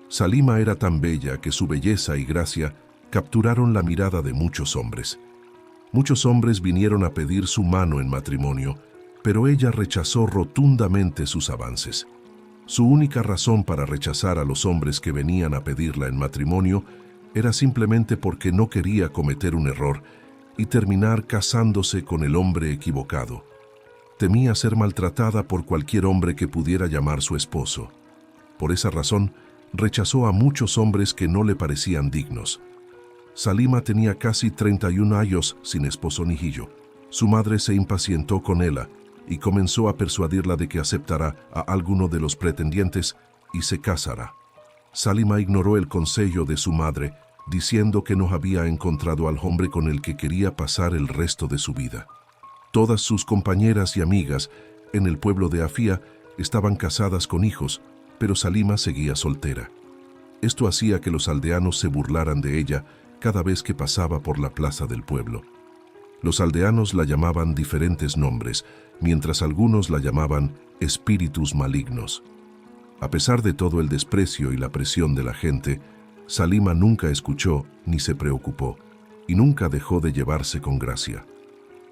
Salima era tan bella que su belleza y gracia capturaron la mirada de muchos hombres. Muchos hombres vinieron a pedir su mano en matrimonio, pero ella rechazó rotundamente sus avances. Su única razón para rechazar a los hombres que venían a pedirla en matrimonio era simplemente porque no quería cometer un error y terminar casándose con el hombre equivocado. Temía ser maltratada por cualquier hombre que pudiera llamar su esposo. Por esa razón, rechazó a muchos hombres que no le parecían dignos. Salima tenía casi 31 años sin esposo ni hijo. Su madre se impacientó con ella y comenzó a persuadirla de que aceptará a alguno de los pretendientes y se casará. Salima ignoró el consejo de su madre, diciendo que no había encontrado al hombre con el que quería pasar el resto de su vida. Todas sus compañeras y amigas en el pueblo de Afía estaban casadas con hijos, pero Salima seguía soltera. Esto hacía que los aldeanos se burlaran de ella cada vez que pasaba por la plaza del pueblo. Los aldeanos la llamaban diferentes nombres, mientras algunos la llamaban espíritus malignos. A pesar de todo el desprecio y la presión de la gente, Salima nunca escuchó ni se preocupó, y nunca dejó de llevarse con gracia.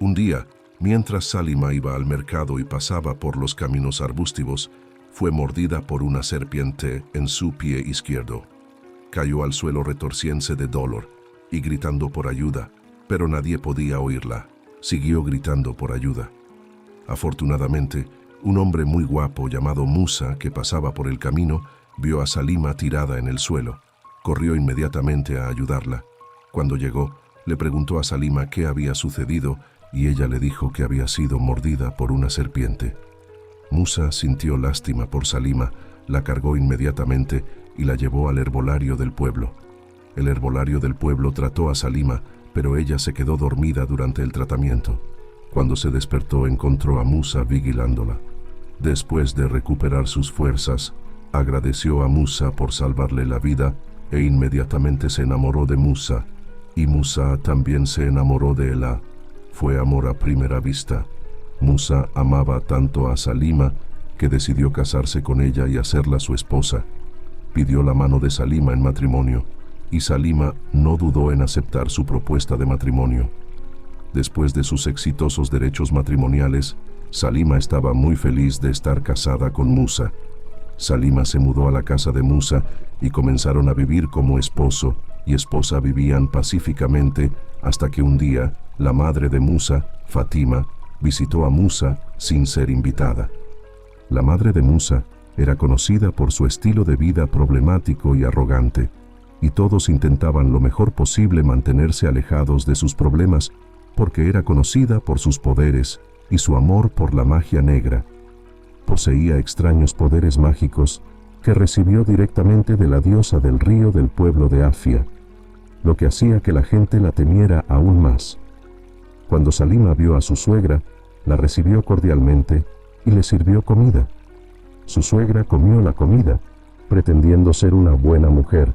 Un día, mientras Salima iba al mercado y pasaba por los caminos arbustivos, fue mordida por una serpiente en su pie izquierdo. Cayó al suelo retorciéndose de dolor y gritando por ayuda, pero nadie podía oírla. Siguió gritando por ayuda. Afortunadamente, un hombre muy guapo llamado Musa, que pasaba por el camino, vio a Salima tirada en el suelo. Corrió inmediatamente a ayudarla. Cuando llegó, le preguntó a Salima qué había sucedido y ella le dijo que había sido mordida por una serpiente. Musa sintió lástima por Salima, la cargó inmediatamente y la llevó al herbolario del pueblo. El herbolario del pueblo trató a Salima, pero ella se quedó dormida durante el tratamiento. Cuando se despertó, encontró a Musa vigilándola. Después de recuperar sus fuerzas, agradeció a Musa por salvarle la vida e inmediatamente se enamoró de Musa, y Musa también se enamoró de ella. Fue amor a primera vista. Musa amaba tanto a Salima que decidió casarse con ella y hacerla su esposa. Pidió la mano de Salima en matrimonio, y Salima no dudó en aceptar su propuesta de matrimonio. Después de sus exitosos derechos matrimoniales, Salima estaba muy feliz de estar casada con Musa. Salima se mudó a la casa de Musa y comenzaron a vivir como esposo y esposa. Vivían pacíficamente hasta que un día la madre de Musa, Fatima, visitó a Musa sin ser invitada. La madre de Musa era conocida por su estilo de vida problemático y arrogante, y todos intentaban lo mejor posible mantenerse alejados de sus problemas porque era conocida por sus poderes y su amor por la magia negra. Poseía extraños poderes mágicos que recibió directamente de la diosa del río del pueblo de Afia, lo que hacía que la gente la temiera aún más. Cuando Salima vio a su suegra, la recibió cordialmente y le sirvió comida. Su suegra comió la comida, pretendiendo ser una buena mujer.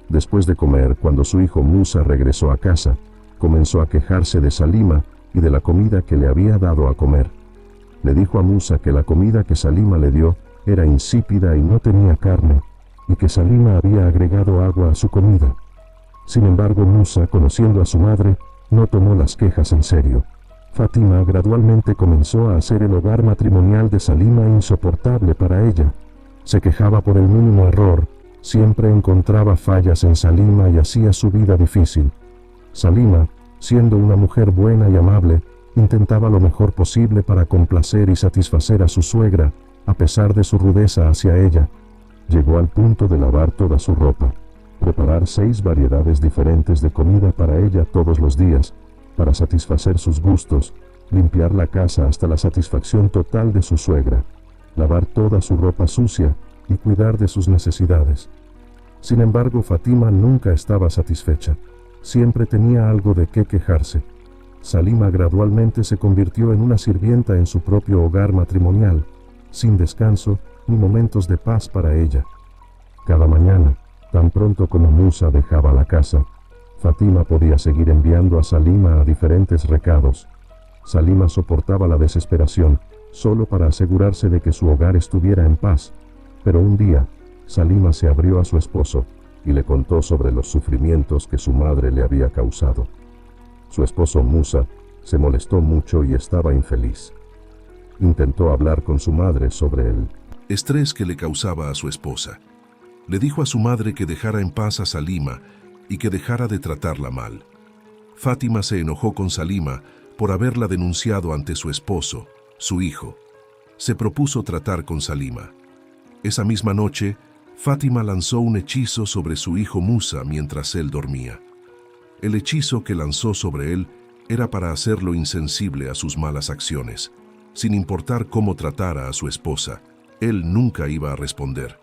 Después de comer, cuando su hijo Musa regresó a casa, comenzó a quejarse de Salima y de la comida que le había dado a comer. Le dijo a Musa que la comida que Salima le dio era insípida y no tenía carne, y que Salima había agregado agua a su comida. Sin embargo, Musa, conociendo a su madre, no tomó las quejas en serio. Fatima gradualmente comenzó a hacer el hogar matrimonial de Salima insoportable para ella. Se quejaba por el mínimo error, siempre encontraba fallas en Salima y hacía su vida difícil. Salima, siendo una mujer buena y amable, intentaba lo mejor posible para complacer y satisfacer a su suegra, a pesar de su rudeza hacia ella. Llegó al punto de lavar toda su ropa, preparar 6 variedades diferentes de comida para ella todos los días, para satisfacer sus gustos, limpiar la casa hasta la satisfacción total de su suegra, lavar toda su ropa sucia y cuidar de sus necesidades. Sin embargo, Fatima nunca estaba satisfecha. Siempre tenía algo de qué quejarse. Salima gradualmente se convirtió en una sirvienta en su propio hogar matrimonial, sin descanso ni momentos de paz para ella. Cada mañana, tan pronto como Musa dejaba la casa, Fatima podía seguir enviando a Salima a diferentes recados. Salima soportaba la desesperación solo para asegurarse de que su hogar estuviera en paz, pero un día, Salima se abrió a su esposo y le contó sobre los sufrimientos que su madre le había causado. Su esposo Musa se molestó mucho y estaba infeliz. Intentó hablar con su madre sobre el estrés que le causaba a su esposa. Le dijo a su madre que dejara en paz a Salima y que dejara de tratarla mal. Fátima se enojó con Salima por haberla denunciado ante su esposo, su hijo. Se propuso tratar con Salima. Esa misma noche, Fátima lanzó un hechizo sobre su hijo Musa mientras él dormía. El hechizo que lanzó sobre él era para hacerlo insensible a sus malas acciones. Sin importar cómo tratara a su esposa, él nunca iba a responder.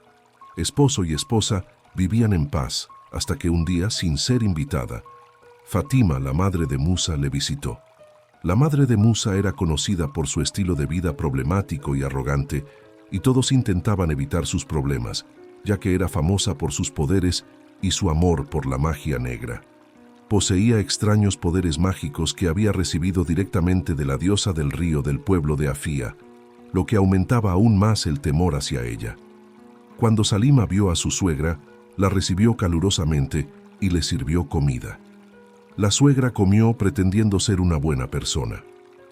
Esposo y esposa vivían en paz hasta que un día, sin ser invitada, Fátima, la madre de Musa, le visitó. La madre de Musa era conocida por su estilo de vida problemático y arrogante, y todos intentaban evitar sus problemas, ya que era famosa por sus poderes y su amor por la magia negra. Poseía extraños poderes mágicos que había recibido directamente de la diosa del río del pueblo de Afía, lo que aumentaba aún más el temor hacia ella. Cuando Salima vio a su suegra, la recibió calurosamente y le sirvió comida. La suegra comió pretendiendo ser una buena persona.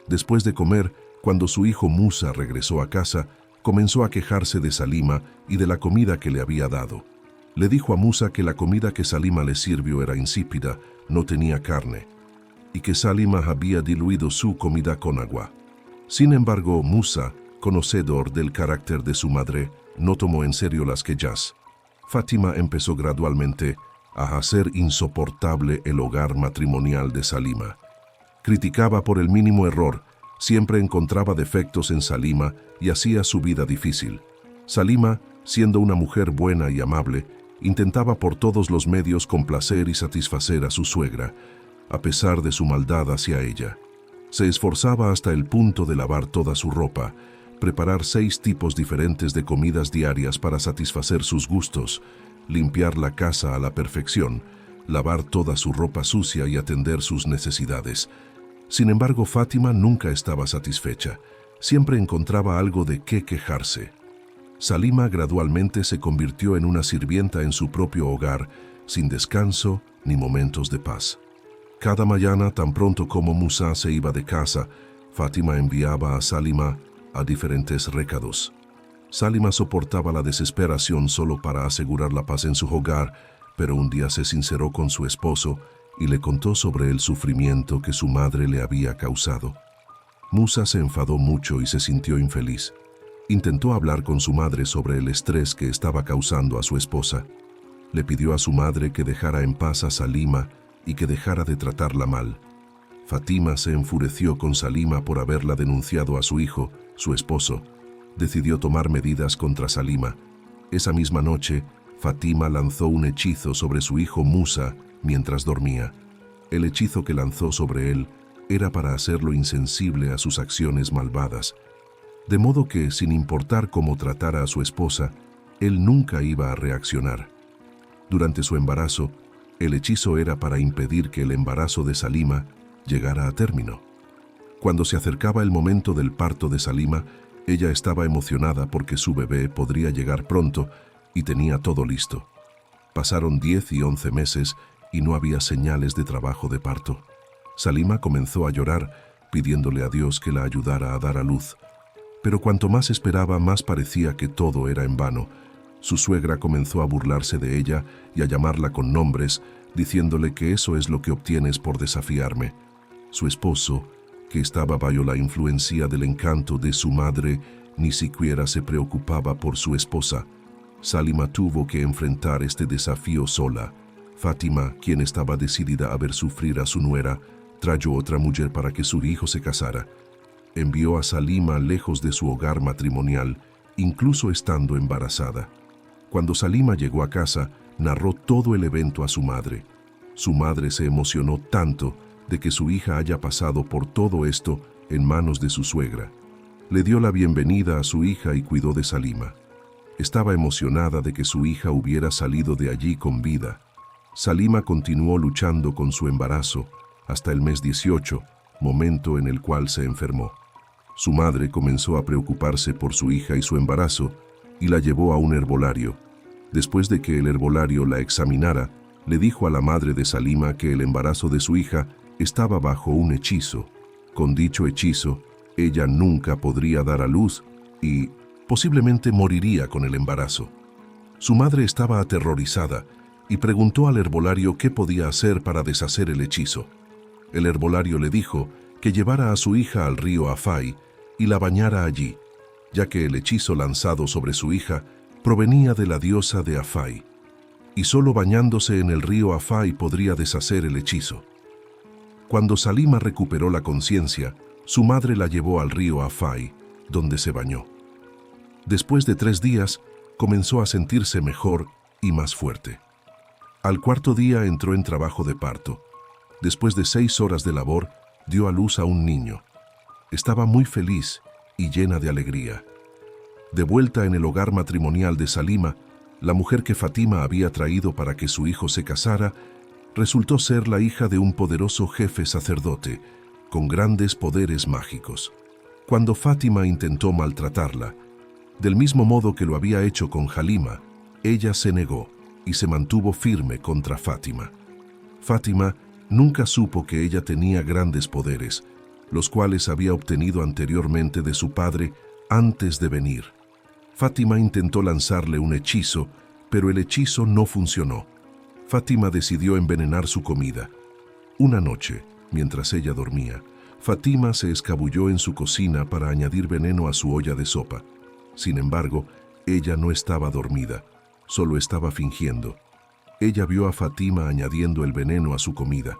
Después de comer, cuando su hijo Musa regresó a casa, comenzó a quejarse de Salima y de la comida que le había dado. Le dijo a Musa que la comida que Salima le sirvió era insípida, no tenía carne, y que Salima había diluido su comida con agua. Sin embargo, Musa, conocedor del carácter de su madre, no tomó en serio las quejas. Fátima empezó gradualmente a hacer insoportable el hogar matrimonial de Salima. Criticaba por el mínimo error, siempre encontraba defectos en Salima y hacía su vida difícil. Salima, siendo una mujer buena y amable, intentaba por todos los medios complacer y satisfacer a su suegra, a pesar de su maldad hacia ella. Se esforzaba hasta el punto de lavar toda su ropa, preparar 6 tipos diferentes de comidas diarias para satisfacer sus gustos, limpiar la casa a la perfección, lavar toda su ropa sucia y atender sus necesidades. Sin embargo, Fátima nunca estaba satisfecha. Siempre encontraba algo de qué quejarse. Salima gradualmente se convirtió en una sirvienta en su propio hogar, sin descanso ni momentos de paz. Cada mañana, tan pronto como Musa se iba de casa, Fátima enviaba a Salima a diferentes recados. Salima soportaba la desesperación solo para asegurar la paz en su hogar, pero un día se sinceró con su esposo y le contó sobre el sufrimiento que su madre le había causado. Musa se enfadó mucho y se sintió infeliz. Intentó hablar con su madre sobre el estrés que estaba causando a su esposa. Le pidió a su madre que dejara en paz a Salima y que dejara de tratarla mal. Fátima se enfureció con Salima por haberla denunciado a su hijo, su esposo. Decidió tomar medidas contra Salima. Esa misma noche, Fátima lanzó un hechizo sobre su hijo Musa mientras dormía. El hechizo que lanzó sobre él era para hacerlo insensible a sus acciones malvadas, de modo que, sin importar cómo tratara a su esposa, él nunca iba a reaccionar. Durante su embarazo, el hechizo era para impedir que el embarazo de Salima llegara a término. Cuando se acercaba el momento del parto de Salima, ella estaba emocionada porque su bebé podría llegar pronto y tenía todo listo. Pasaron 10 y 11 meses y no había señales de trabajo de parto. Salima comenzó a llorar, pidiéndole a Dios que la ayudara a dar a luz. Pero cuanto más esperaba, más parecía que todo era en vano. Su suegra comenzó a burlarse de ella y a llamarla con nombres, diciéndole que eso es lo que obtienes por desafiarme. Su esposo, que estaba bajo la influencia del encanto de su madre, ni siquiera se preocupaba por su esposa. Salima tuvo que enfrentar este desafío sola. Fátima, quien estaba decidida a ver sufrir a su nuera, trajo otra mujer para que su hijo se casara. Envió a Salima lejos de su hogar matrimonial, incluso estando embarazada. Cuando Salima llegó a casa, narró todo el evento a su madre. Su madre se emocionó tanto de que su hija haya pasado por todo esto en manos de su suegra. Le dio la bienvenida a su hija y cuidó de Salima. Estaba emocionada de que su hija hubiera salido de allí con vida. Salima continuó luchando con su embarazo hasta el mes 18, momento en el cual se enfermó. Su madre comenzó a preocuparse por su hija y su embarazo y la llevó a un herbolario. Después de que el herbolario la examinara, le dijo a la madre de Salima que el embarazo de su hija estaba bajo un hechizo. Con dicho hechizo, ella nunca podría dar a luz y posiblemente moriría con el embarazo. Su madre estaba aterrorizada y preguntó al herbolario qué podía hacer para deshacer el hechizo. El herbolario le dijo que llevara a su hija al río Afai y la bañara allí, ya que el hechizo lanzado sobre su hija provenía de la diosa de Afai, y solo bañándose en el río Afai podría deshacer el hechizo. Cuando Salima recuperó la conciencia, su madre la llevó al río Afai, donde se bañó. Después de 3 días, comenzó a sentirse mejor y más fuerte. Al cuarto día entró en trabajo de parto. Después de 6 horas de labor, dio a luz a un niño. Estaba muy feliz y llena de alegría. De vuelta en el hogar matrimonial de Salima, la mujer que Fátima había traído para que su hijo se casara, resultó ser la hija de un poderoso jefe sacerdote, con grandes poderes mágicos. Cuando Fátima intentó maltratarla, del mismo modo que lo había hecho con Halima, ella se negó y se mantuvo firme contra Fátima. Fátima nunca supo que ella tenía grandes poderes, los cuales había obtenido anteriormente de su padre antes de venir. Fátima intentó lanzarle un hechizo, pero el hechizo no funcionó. Fátima decidió envenenar su comida. Una noche, mientras ella dormía, Fátima se escabulló en su cocina para añadir veneno a su olla de sopa. Sin embargo, ella no estaba dormida, solo estaba fingiendo. Ella vio a Fátima añadiendo el veneno a su comida.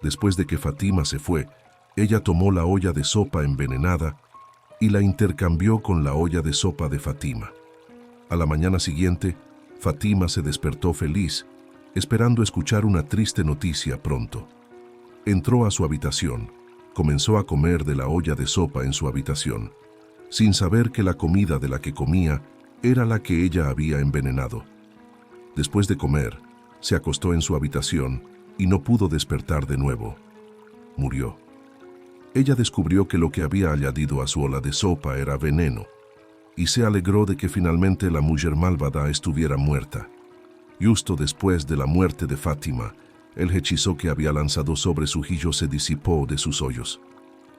Después de que Fátima se fue, ella tomó la olla de sopa envenenada y la intercambió con la olla de sopa de Fátima. A la mañana siguiente, Fátima se despertó feliz, esperando escuchar una triste noticia pronto. Entró a su habitación, comenzó a comer de la olla de sopa en su habitación, sin saber que la comida de la que comía era la que ella había envenenado. Después de comer, se acostó en su habitación y no pudo despertar de nuevo. Murió. Ella descubrió que lo que había añadido a su olla de sopa era veneno, y se alegró de que finalmente la mujer malvada estuviera muerta. Justo después de la muerte de Fátima, el hechizo que había lanzado sobre su hijo se disipó de sus ojos.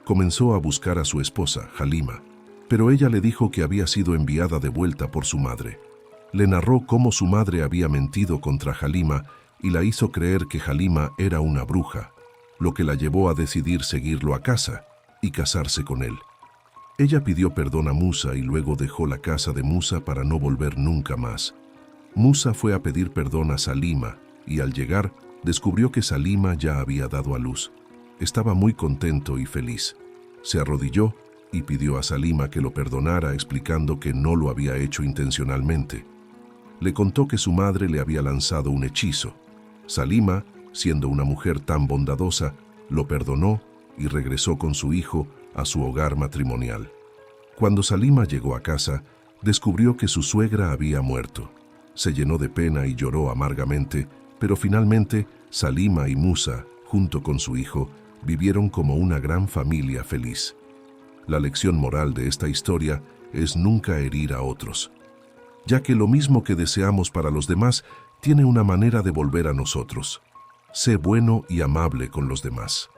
Comenzó a buscar a su esposa, Halima, pero ella le dijo que había sido enviada de vuelta por su madre. Le narró cómo su madre había mentido contra Halima y la hizo creer que Halima era una bruja, lo que la llevó a decidir seguirlo a casa y casarse con él. Ella pidió perdón a Musa y luego dejó la casa de Musa para no volver nunca más. Musa fue a pedir perdón a Salima y al llegar descubrió que Salima ya había dado a luz. Estaba muy contento y feliz. Se arrodilló y pidió a Salima que lo perdonara, explicando que no lo había hecho intencionalmente. Le contó que su madre le había lanzado un hechizo. Salima, siendo una mujer tan bondadosa, lo perdonó y regresó con su hijo a su hogar matrimonial. Cuando Salima llegó a casa, descubrió que su suegra había muerto. Se llenó de pena y lloró amargamente, pero finalmente Salima y Musa, junto con su hijo, vivieron como una gran familia feliz. La lección moral de esta historia es nunca herir a otros, ya que lo mismo que deseamos para los demás tiene una manera de volver a nosotros. Sé bueno y amable con los demás.